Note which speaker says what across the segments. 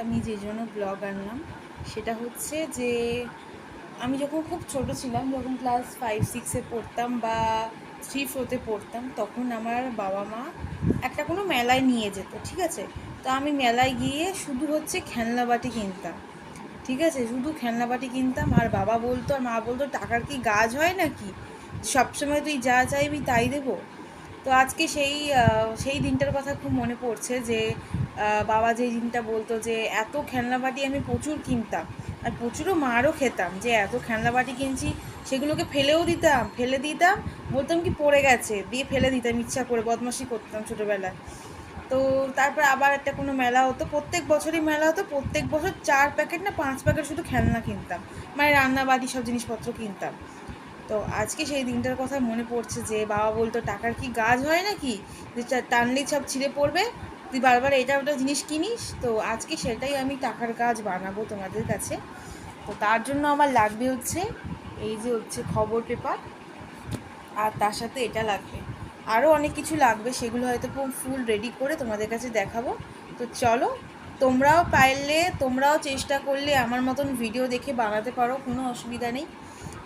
Speaker 1: আমি যে জন্য ব্লগ আনলাম সেটা হচ্ছে যে আমি যখন খুব ছোট ছিলাম, যখন ক্লাস 5-6-এ পড়তাম বা 3-4-তে পড়তাম, তখন আমার বাবা মা একটা কোনো মেলায় নিয়ে যেত, ঠিক আছে। তো আমি মেলায় গিয়ে শুধু হচ্ছে খেলনাবাটি কিনতাম, ঠিক আছে, শুধু খেলনাবাটি কিনতাম। আর বাবা বলতো আর মা বলতো, টাকার কি গাছ হয় নাকি, সবসময় তুই যা চাইবি তাই দেবো। তো আজকে সেই দিনটার কথা খুব মনে পড়ছে যে বাবা যেই দিনটা বলতো যে এত খেলনাবাটি আমি প্রচুর কিনতাম, আর প্রচুরও মারও খেতাম যে এত খেলনাবাটি কিনছি, সেগুলোকে ফেলে দিতাম, বলতাম কি পড়ে গেছে, দিয়ে ফেলে দিতাম, ইচ্ছা করে বদমাশি করতাম ছোটোবেলায়। তো তারপর আবার একটা কোনো মেলা হতো, প্রত্যেক বছরই মেলা হতো, প্রত্যেক বছর 4 প্যাকেট না 5 প্যাকেট শুধু খেলনা কিনতাম, মানে রান্নাবাটি সব জিনিসপত্র কিনতাম। তো আজকে সেই দিনটার কথা মনে পড়ছে যে বাবা বলতো, টাকার কি গাছ হয় নাকি, যে টানলেই সব ছিঁড়ে পড়বে, তুই বারবার এটা ওটা জিনিস কিনিস। তো আজকে সেটাই আমি টাকার গাছ বানাবো তোমাদের কাছে। তো তার জন্য আমার লাগবে হচ্ছে এই যে হচ্ছে খবর পেপার, আর তার সাথে এটা লাগবে, আরও অনেক কিছু লাগবে, সেগুলো হয়তো ফুল রেডি করে তোমাদের কাছে দেখাবো। তো চলো, তোমরাও চেষ্টা করলে আমার মতন ভিডিও দেখে বানাতে পারো, কোনো অসুবিধা নেই।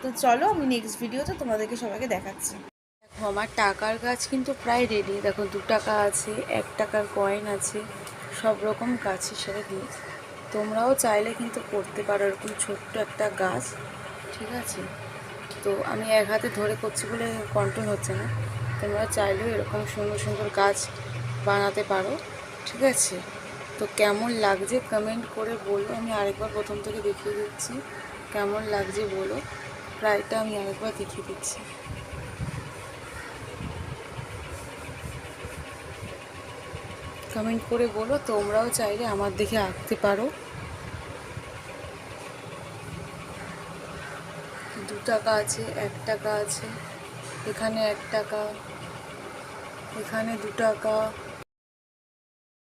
Speaker 1: তো চলো, আমি নেক্সট ভিডিওতে তোমাদেরকে সবাইকে দেখাচ্ছি। দেখো, আমার টাকার গাছ কিন্তু প্রায় রেডি। দেখো, 2 টাকা আছে, 1 টাকার কয়েন আছে, সব রকম গাছের সাথে দিয়ে তোমরাও চাইলে কিন্তু করতে পারো এরকম ছোট্ট একটা গাছ, ঠিক আছে। তো আমি এক হাতে ধরে করছি বলে কন্ট্রোল হচ্ছে না, তোমরা চাইলেও এরকম সুন্দর সুন্দর গাছ বানাতে পারো, ঠিক আছে। তো কেমন লাগছে কমেন্ট করে বলো, আমি আরেকবার প্রথম থেকে দেখিয়ে দিচ্ছি, কেমন লাগছে বলো, প্রায়টা আমি আরেকবার দেখিয়ে দিচ্ছি। কমেন্ট করে বলো তোমরাও চাইলে আমার দেখে আঁকতে পারো। 2 টাকা আছে, 1 টাকা আছে, এখানে 1 টাকা, এখানে 2 টাকা,